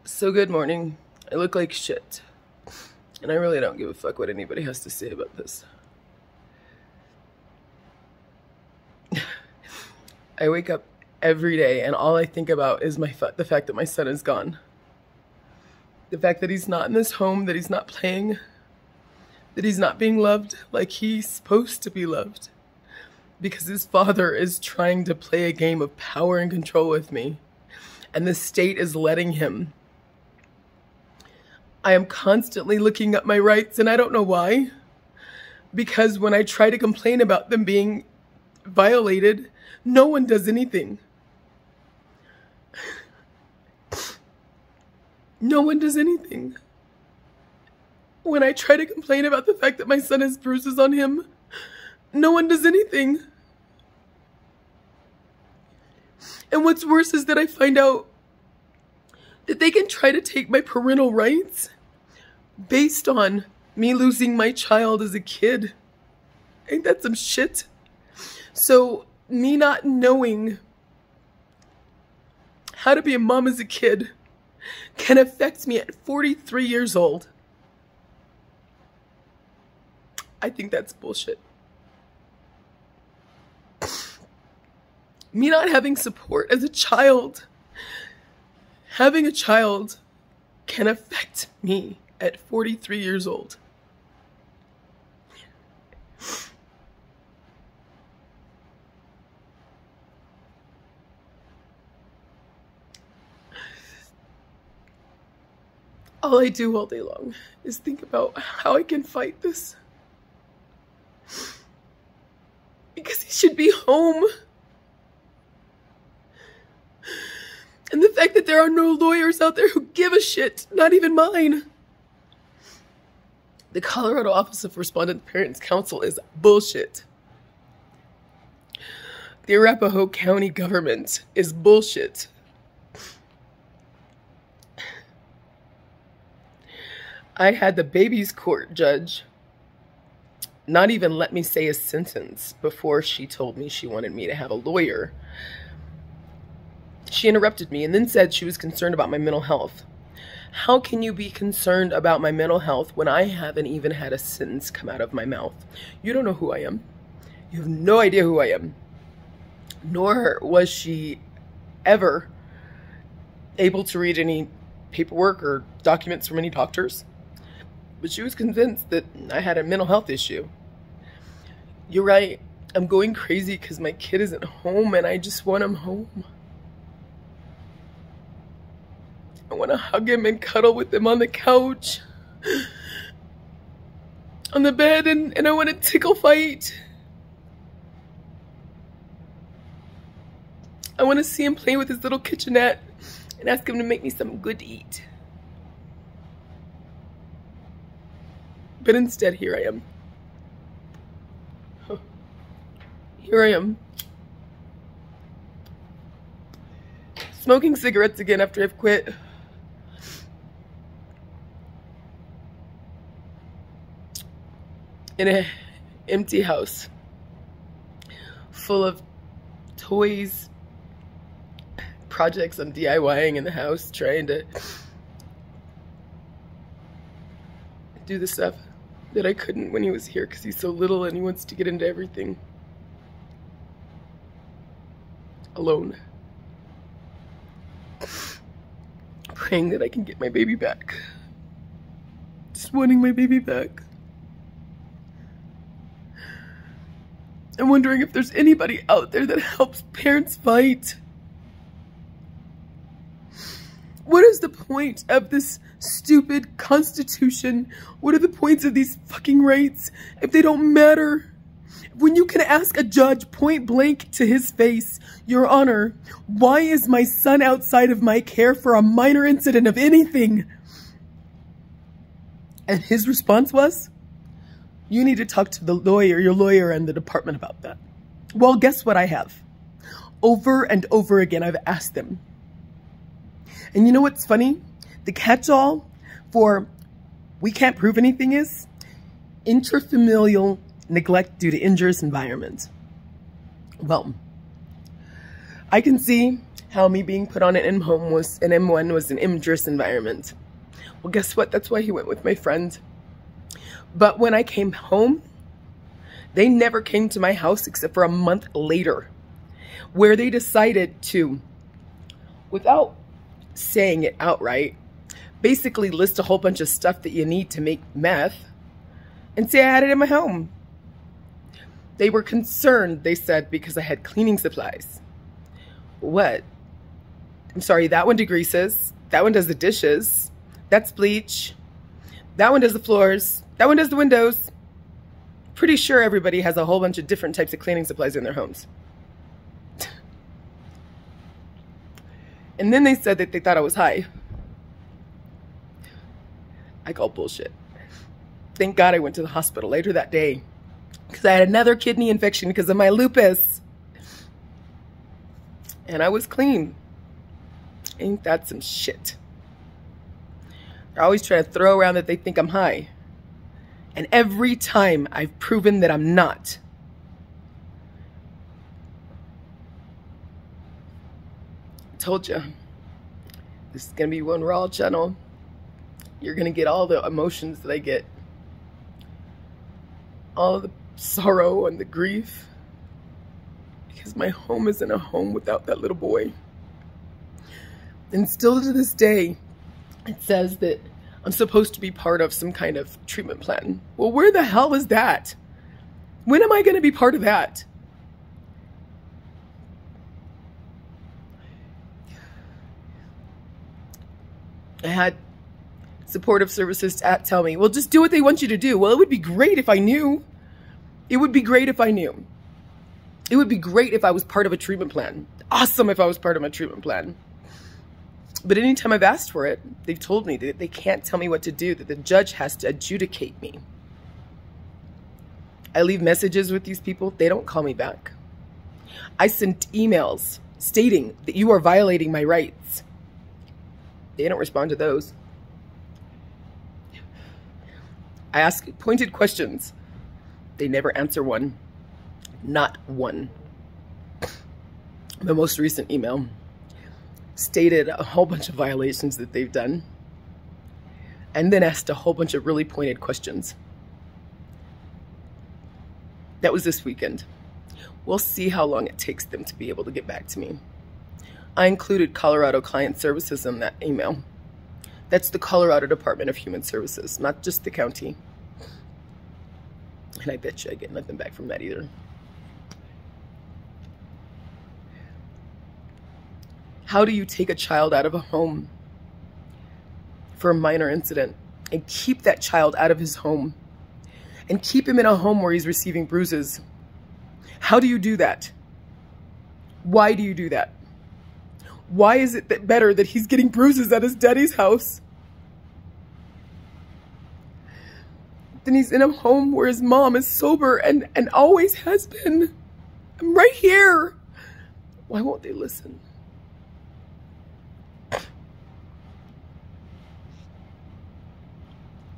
So good morning. I look like shit. And I really don't give a fuck what anybody has to say about this. I wake up every day and all I think about is the fact that my son is gone. The fact that he's not in this home, that he's not playing, that he's not being loved like he's supposed to be loved. Because his father is trying to play a game of power and control with me. And the state is letting him. I am constantly looking up my rights, and I don't know why. Because when I try to complain about them being violated, no one does anything. No one does anything. When I try to complain about the fact that my son has bruises on him, no one does anything. And what's worse is that I find out that they can try to take my parental rights based on me losing my child as a kid. Ain't that some shit? So me not knowing how to be a mom as a kid can affect me at 43 years old. I think that's bullshit. Me not having support as a child, having a child can affect me at 43 years old. All I do all day long is think about how I can fight this. Because he should be home. And the fact that there are no lawyers out there who give a shit, not even mine. The Colorado Office of Respondent Parents Council is bullshit. The Arapahoe County government is bullshit. I had the baby's court judge not even let me say a sentence before she told me she wanted me to have a lawyer. She interrupted me and then said she was concerned about my mental health. How can you be concerned about my mental health when I haven't even had a sentence come out of my mouth? You don't know who I am. You have no idea who I am. Nor was she ever able to read any paperwork or documents from any doctors. But she was convinced that I had a mental health issue. You're right. I'm going crazy because my kid isn't home and I just want him home. I want to hug him and cuddle with him on the couch, on the bed, and I want to tickle fight. I want to see him play with his little kitchenette and ask him to make me something good to eat. But instead, here I am. Here I am. Smoking cigarettes again after I've quit. In an empty house full of toys, projects I'm DIYing in the house, trying to do the stuff that I couldn't when he was here because he's so little and he wants to get into everything. Alone. Praying that I can get my baby back. Just wanting my baby back. I'm wondering if there's anybody out there that helps parents fight. What is the point of this stupid constitution? What are the points of these fucking rights if they don't matter? When you can ask a judge point blank to his face, Your Honor, why is my son outside of my care for a minor incident of anything? And his response was, you need to talk to your lawyer and the department about that. Well, guess what I have? Over and over again, I've asked them. And you know what's funny? The catch-all for we can't prove anything is intrafamilial neglect due to injurious environment. Well, I can see how me being put on an M1 was an dangerous environment. Well, guess what? That's why he went with my friend. But when I came home, they never came to my house except for a month later, where they decided to, without saying it outright, basically list a whole bunch of stuff that you need to make meth and say I had it in my home. They were concerned, they said, because I had cleaning supplies. What? I'm sorry, that one degreases. That one does the dishes. That's bleach. That one does the floors. That one does the windows. Pretty sure everybody has a whole bunch of different types of cleaning supplies in their homes. And then they said that they thought I was high. I call bullshit. Thank God I went to the hospital later that day because I had another kidney infection because of my lupus. And I was clean. Ain't that some shit? They're always trying to throw around that they think I'm high. And every time I've proven that I'm not. I told you, this is going to be one raw channel. You're going to get all the emotions that I get. All of the sorrow and the grief. Because my home isn't a home without that little boy. And still to this day, it says that I'm supposed to be part of some kind of treatment plan. Well, where the hell is that? When am I going to be part of that? I had supportive services tell me, well, just do what they want you to do. Well, it would be great if I knew. It would be great if I knew. It would be great if I was part of a treatment plan. Awesome if I was part of a treatment plan. But anytime I've asked for it, they've told me that they can't tell me what to do, that the judge has to adjudicate me. I leave messages with these people. They don't call me back. I sent emails stating that you are violating my rights. They don't respond to those. I ask pointed questions. They never answer one. Not one. The most recent email stated a whole bunch of violations that they've done and then asked a whole bunch of really pointed questions. That was this weekend. We'll see how long it takes them to be able to get back to me. I included Colorado Client Services in that email. That's the Colorado Department of Human Services, not just the county. And I bet you I get nothing back from that either. How do you take a child out of a home for a minor incident and keep that child out of his home and keep him in a home where he's receiving bruises? How do you do that? Why do you do that? Why is it that better that he's getting bruises at his daddy's house than he's in a home where his mom is sober and always has been? I'm right here. Why won't they listen?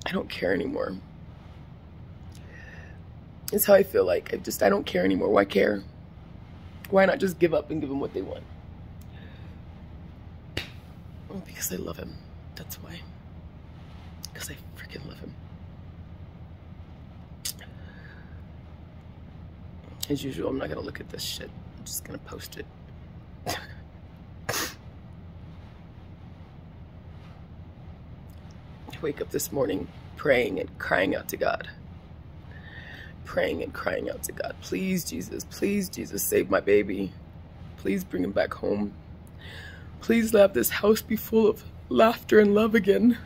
I don't care anymore. It's how I feel like. I don't care anymore. Why care? Why not just give up and give them what they want? Well, because I love him. That's why. Because I freaking love him. As usual, I'm not going to look at this shit. I'm just going to post it. I wake up this morning praying and crying out to God. Praying and crying out to God. Please, Jesus, save my baby. Please bring him back home. Please let this house be full of laughter and love again.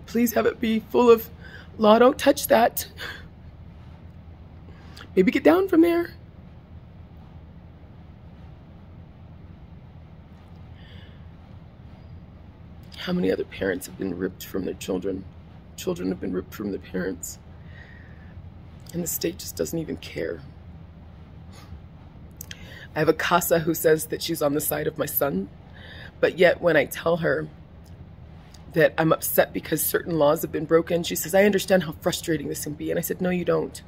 Please have it be full of, Law, don't touch that. Baby, get down from there. How many other parents have been ripped from their children? Children have been ripped from their parents. And the state just doesn't even care. I have a CASA who says that she's on the side of my son. But yet when I tell her that I'm upset because certain laws have been broken, she says, I understand how frustrating this can be. And I said, no, you don't.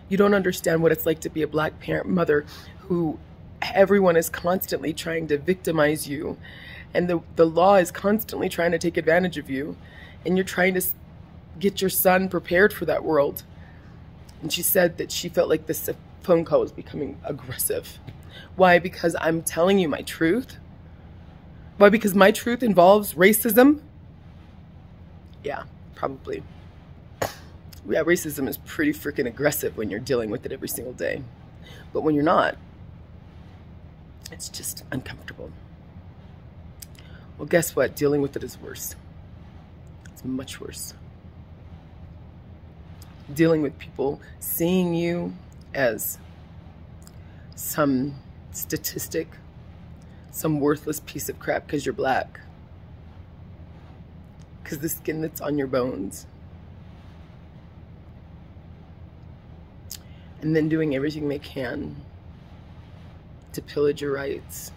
You don't understand what it's like to be a black parent, mother who everyone is constantly trying to victimize you, and the law is constantly trying to take advantage of you, and you're trying to get your son prepared for that world. And she said that she felt like this phone call was becoming aggressive. Why? Because I'm telling you my truth? Why? Because my truth involves racism? Yeah, probably. Yeah, racism is pretty freaking aggressive when you're dealing with it every single day. But when you're not, it's just uncomfortable. Well, guess what? Dealing with it is worse. It's much worse. Dealing with people seeing you as some statistic, some worthless piece of crap because you're black, because the skin that's on your bones, and then doing everything they can to pillage your rights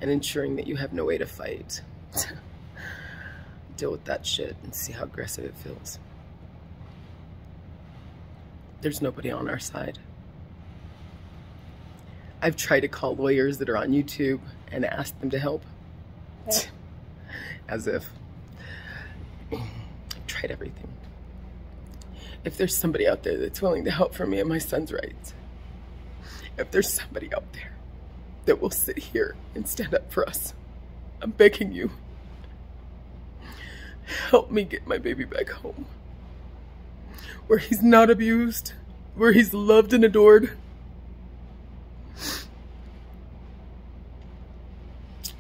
and ensuring that you have no way to fight. Deal with that shit and see how aggressive it feels. There's nobody on our side. I've tried to call lawyers that are on YouTube and ask them to help. As if. I've tried everything. If there's somebody out there that's willing to help for me and my son's rights, if there's somebody out there that will sit here and stand up for us, I'm begging you, help me get my baby back home, where he's not abused, where he's loved and adored.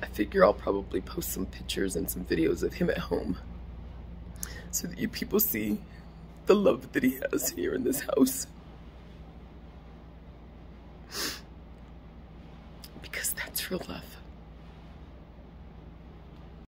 I figure I'll probably post some pictures and some videos of him at home so that you people see the love that he has here in this house. Because that's real love.